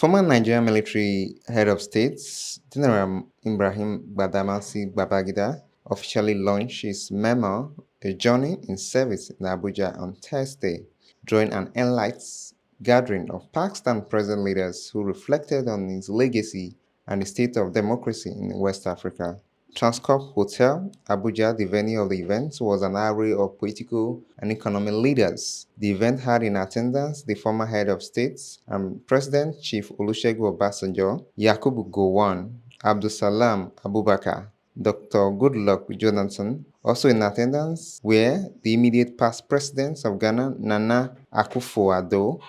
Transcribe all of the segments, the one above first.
Former Nigerian military head of state, General Ibrahim Badamasi Babangida, officially launched his memoir, A Journey in Service in Abuja on Thursday, drawing an enlightened gathering of Pakistan present leaders who reflected on his legacy and the state of democracy in West Africa. Transcorp Hotel, Abuja, the venue of the event, was an array of political and economic leaders. The event had in attendance the former head of state and President Chief Obasanjo, Yakubu Gowon, Abdulsalami Abubakar, Dr. Goodluck Jonathan. Also in attendance were the immediate past presidents of Ghana, Nana Akufo-Addo,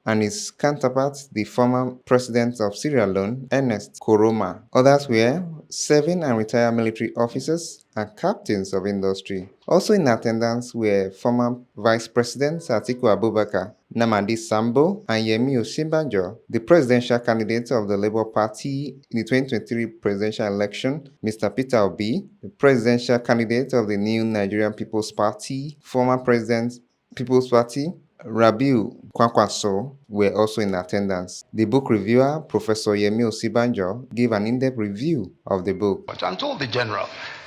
and his counterpart, the former President of Sierra Leone, Ernest Koroma. Others were serving and retired military officers and captains of industry. Also in attendance were former Vice President Atiku Abubakar, Namadi Sambo, and Yemi Osinbajo, the presidential candidate of the Labour Party in the 2023 presidential election, Mr. Peter Obi, the presidential candidate of the new Nigerian People's Party, former President People's Party, Rabiu Kwankwaso, were also in attendance. The book reviewer, Professor Yemi Osinbajo, gave an in-depth review of the book. I told the general,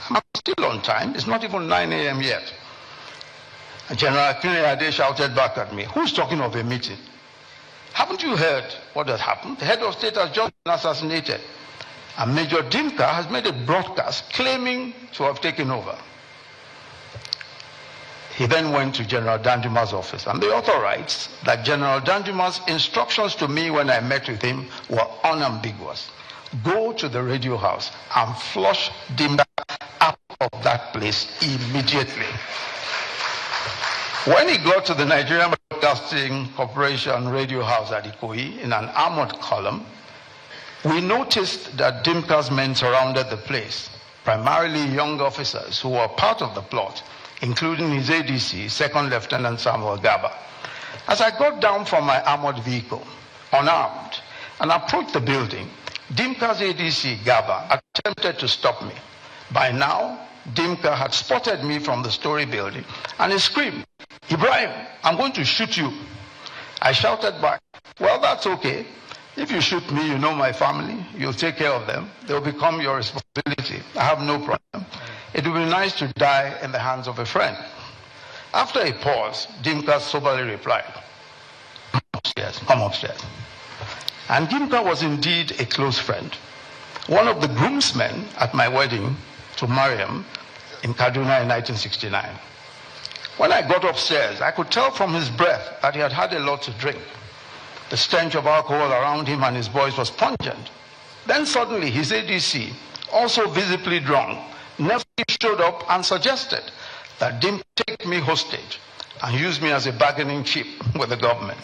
I'm still on time. It's not even 9 a.m. yet. General Akinlade shouted back at me, who's talking of a meeting? Haven't you heard what has happened? The head of state has just been assassinated. And Major Dimka has made a broadcast claiming to have taken over. He then went to General Danjuma's office, and the author writes that General Danjuma's instructions to me when I met with him were unambiguous. Go to the radio house and flush Dimka out of that place immediately. When he got to the Nigerian Broadcasting Corporation radio house at Ikoyi in an armored column, we noticed that Dimka's men surrounded the place, primarily young officers who were part of the plot, including his ADC, Second Lieutenant Samuel Gaba. As I got down from my armored vehicle, unarmed, and approached the building, Dimka's ADC, Gaba, attempted to stop me. By now, Dimka had spotted me from the story building, and he screamed, Ibrahim, I'm going to shoot you. I shouted back, well, that's okay. If you shoot me, you know my family, you'll take care of them. They'll become your responsibility. I have no problem. It would be nice to die in the hands of a friend. After a pause, Dimka soberly replied, come upstairs. And Dimka was indeed a close friend. One of the groomsmen at my wedding to Mariam in Kaduna in 1969. When I got upstairs, I could tell from his breath that he had had a lot to drink. The stench of alcohol around him and his boys was pungent. Then suddenly his ADC, also visibly drunk, never showed up and suggested that Dimka take me hostage and use me as a bargaining chip with the government.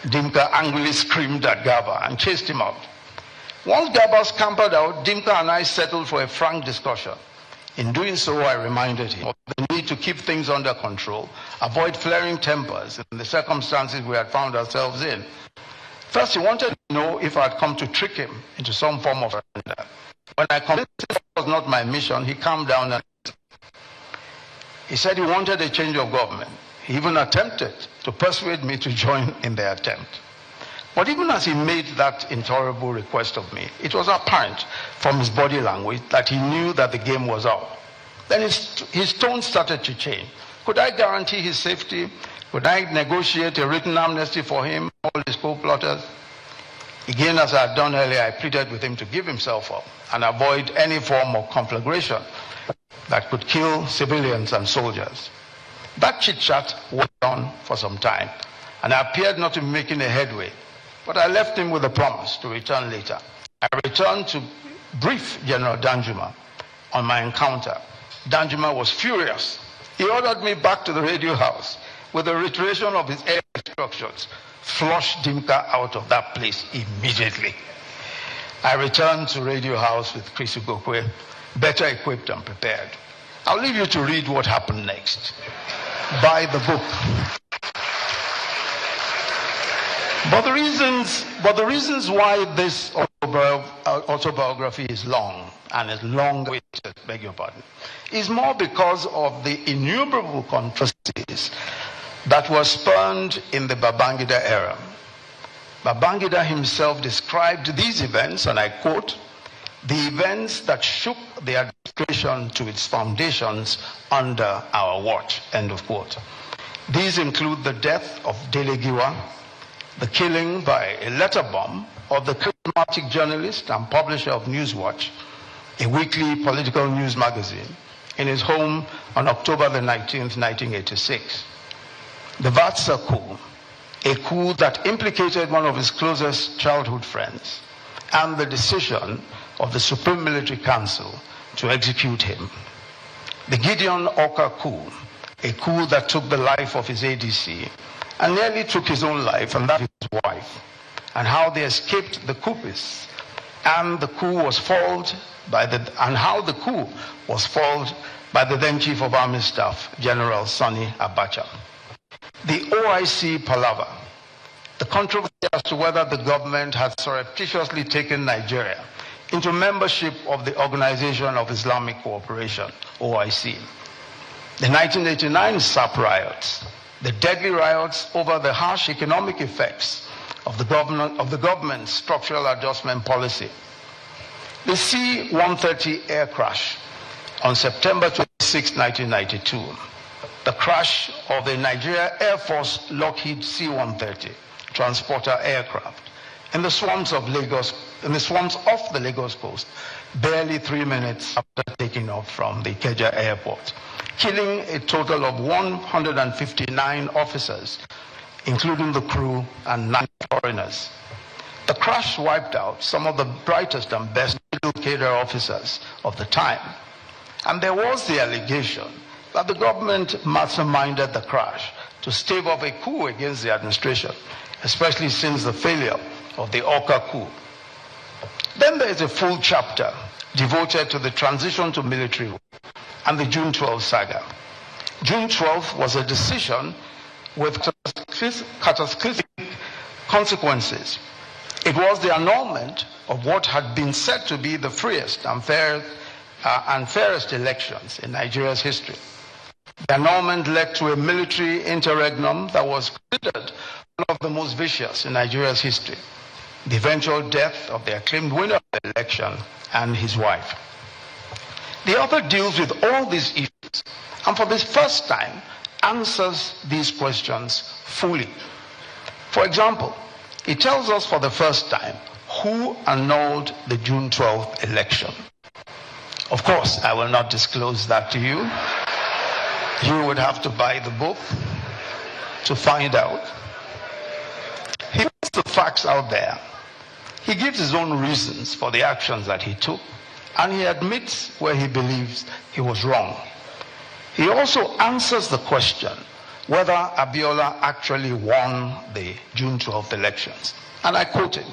Dimka angrily screamed at Gaba and chased him out. Once Gaba scampered out, Dimka and I settled for a frank discussion. In doing so, I reminded him of the need to keep things under control, avoid flaring tempers in the circumstances we had found ourselves in. First, he wanted to know if I had come to trick him into some form of surrender. When I convinced him it was not my mission, he calmed down and he said he wanted a change of government. He even attempted to persuade me to join in the attempt. But even as he made that intolerable request of me, it was apparent from his body language that he knew that the game was up. Then his tone started to change. Could I guarantee his safety? Could I negotiate a written amnesty for him, all his co-plotters? Again, as I had done earlier, I pleaded with him to give himself up and avoid any form of conflagration that could kill civilians and soldiers. That chit-chat went on for some time, and I appeared not to be making a headway, but I left him with a promise to return later. I returned to brief General Danjuma on my encounter. Danjuma was furious. He ordered me back to the radio house with a reiteration of his air instructions. Flush Dimka out of that place immediately. I returned to Radio House with Chris Ugokwe, better equipped and prepared. I'll leave you to read what happened next. Buy the book. But the reasons why this autobiography is long, and is long-awaited, beg your pardon, is more because of the innumerable controversies that were spurned in the Babangida era. Babangida himself described these events, and I quote, "the events that shook the administration to its foundations under our watch," end of quote. These include the death of Dele Giwa, the killing by a letter bomb of the charismatic journalist and publisher of Newswatch, a weekly political news magazine, in his home on October the 19th, 1986. The Vatsa coup, a coup that implicated one of his closest childhood friends, and the decision of the Supreme Military Council to execute him. The Gideon Oka coup, a coup that took the life of his ADC and nearly took his own life and that of his wife, and how they escaped the coupists, and how the coup was foiled by the then Chief of Army Staff, General Sani Abacha. The OIC palaver, the controversy as to whether the government had surreptitiously taken Nigeria into membership of the Organization of Islamic Cooperation, OIC. The 1989 SAP riots, the deadly riots over the harsh economic effects of the government's structural adjustment policy. The C-130 air crash on September 26, 1992. The crash of the Nigeria Air Force Lockheed C-130 transporter aircraft in the swamps of off the Lagos coast, barely 3 minutes after taking off from the Ikeja airport, killing a total of 159 officers, including the crew and 9 foreigners. The crash wiped out some of the brightest and best cadre officers of the time. And there was the allegation that the government masterminded the crash to stave off a coup against the administration, especially since the failure of the Oka coup. Then there is a full chapter devoted to the transition to military rule and the June 12 saga. June 12 was a decision with catastrophic consequences. It was the annulment of what had been said to be the freest and fairest elections in Nigeria's history. The annulment led to a military interregnum that was considered one of the most vicious in Nigeria's history. The eventual death of the acclaimed winner of the election and his wife. The author deals with all these issues and for the first time answers these questions fully. For example, he tells us for the first time who annulled the June 12th election. Of course, I will not disclose that to you. You would have to buy the book to find out. He puts the facts out there. He gives his own reasons for the actions that he took, and he admits where he believes he was wrong. He also answers the question whether Abiola actually won the June 12th elections. And I quote him,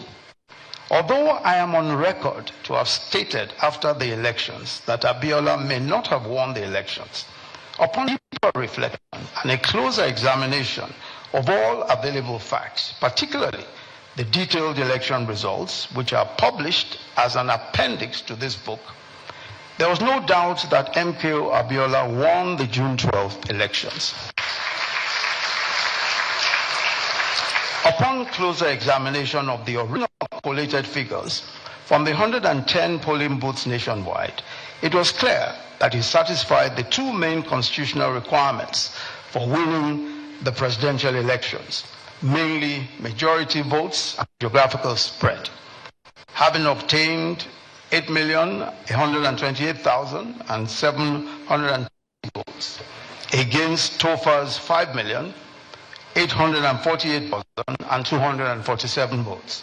"Although I am on record to have stated after the elections that Abiola may not have won the elections, upon deeper reflection and a closer examination of all available facts, particularly the detailed election results, which are published as an appendix to this book, there was no doubt that MKO Abiola won the June 12th elections. Upon closer examination of the original collated figures from the 110 polling booths nationwide, it was clear that he satisfied the two main constitutional requirements for winning the presidential elections, mainly majority votes and geographical spread. Having obtained 8,128,700 votes against Tofa's 5,848,247 votes,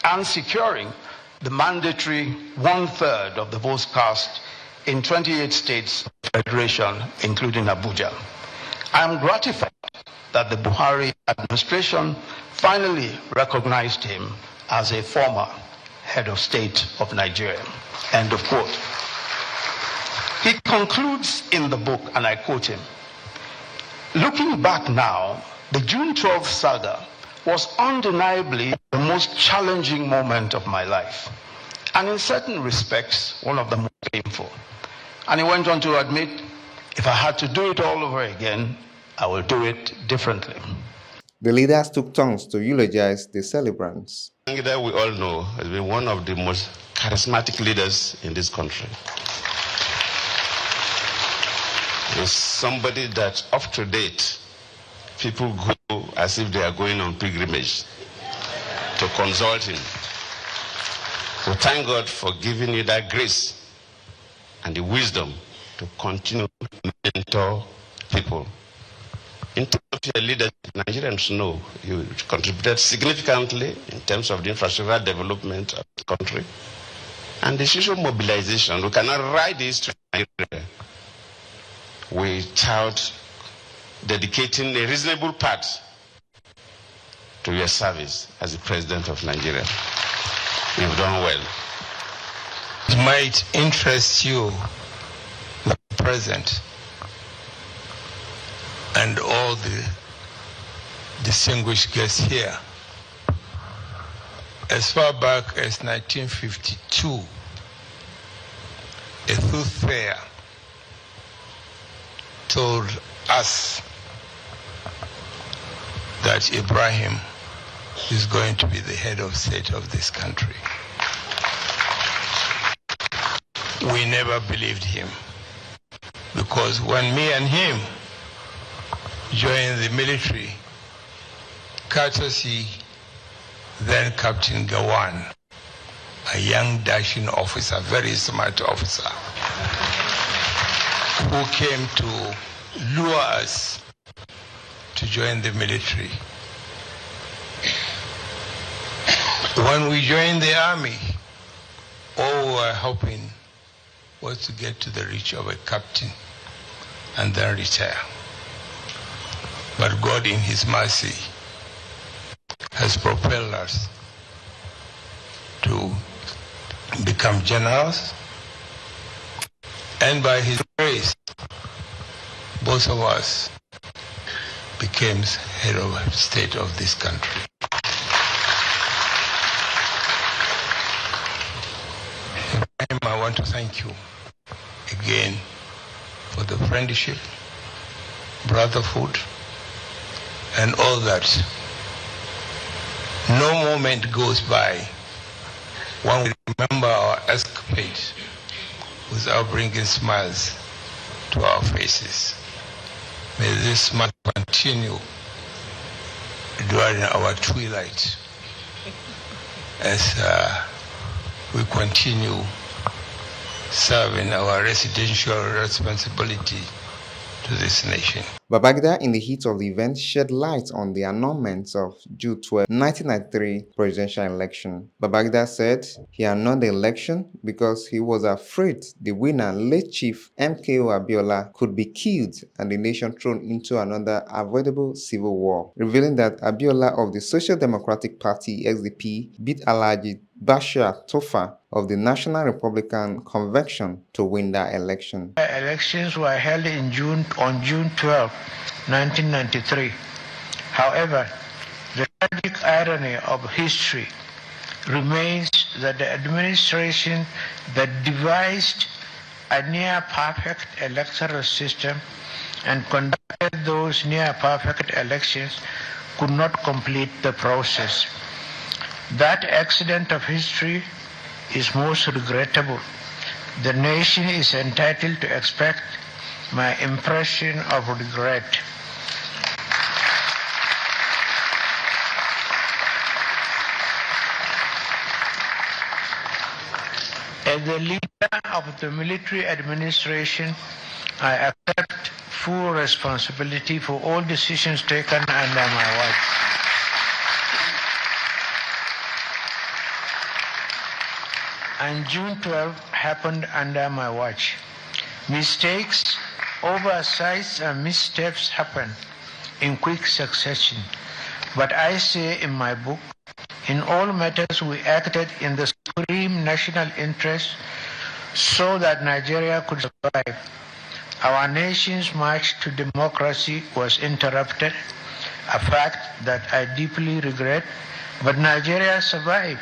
and securing the mandatory 1/3 of the votes cast in 28 states of the Federation, including Abuja. I am gratified that the Buhari administration finally recognized him as a former head of state of Nigeria." End of quote. He concludes in the book, and I quote him, "Looking back now, the June 12th saga was undeniably the most challenging moment of my life, and in certain respects, one of the most painful." And he went on to admit, "If I had to do it all over again, I will do it differently." The leaders took turns to eulogize the celebrants. Babangida, we all know, has been one of the most charismatic leaders in this country. He's somebody that, up to date, people go as if they are going on pilgrimage to consult him. We thank God for giving you that grace and the wisdom to continue to mentor people. In terms of your leadership, Nigerians know you contributed significantly in terms of the infrastructural development of the country and the social mobilization. We cannot write this to Nigeria without dedicating a reasonable part to your service as the President of Nigeria. You've done well. It might interest you, the President, and all the distinguished guests here. As far back as 1952, a soothsayer told us that Ibrahim is going to be the head of state of this country. We never believed him, because when me and him joined the military, courtesy then Captain Gowon, a young dashing officer, very smart officer, who came to lure us to join the military. When we joined the army, all we were hoping was to get to the reach of a captain and then retire. But God in his mercy has propelled us to become generals, and by his grace, both of us became head of state of this country. Ibrahim, I want to thank you again for the friendship, brotherhood, and all that. No moment goes by when we remember our escapade without bringing smiles to our faces. May this smile continue during our twilight as we continue serving our residential responsibility to this nation. Babagidda, in the heat of the event, shed light on the annulment of June 12, 1993 presidential election. Babagidda said he annulled the election because he was afraid the winner, late Chief MKO Abiola, could be killed and the nation thrown into another avoidable civil war, revealing that Abiola of the Social Democratic Party (SDP) beat Alhaji Bashir Tofa of the National Republican Convention to win that election. Elections were held on June 12, 1993. However, the tragic irony of history remains that the administration that devised a near-perfect electoral system and conducted those near-perfect elections could not complete the process. That accident of history is most regrettable. The nation is entitled to expect my impression of regret. As the leader of the military administration, I accept full responsibility for all decisions taken under my watch. And June 12 happened under my watch. Mistakes, oversights, and missteps happen in quick succession. But I say in my book, in all matters we acted in the supreme national interest so that Nigeria could survive. Our nation's march to democracy was interrupted, a fact that I deeply regret, but Nigeria survived.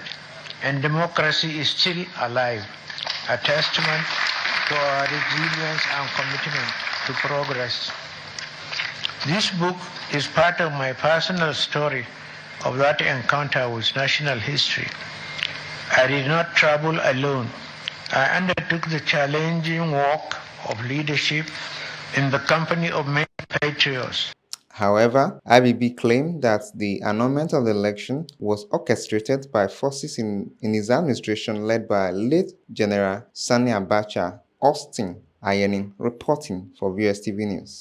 And democracy is still alive, a testament to our resilience and commitment to progress. This book is part of my personal story of that encounter with national history. I did not travel alone. I undertook the challenging work of leadership in the company of many patriots. However, IBB claimed that the annulment of the election was orchestrated by forces in his administration led by late General Sani Abacha. Austin Ayenin reporting for VSTV News.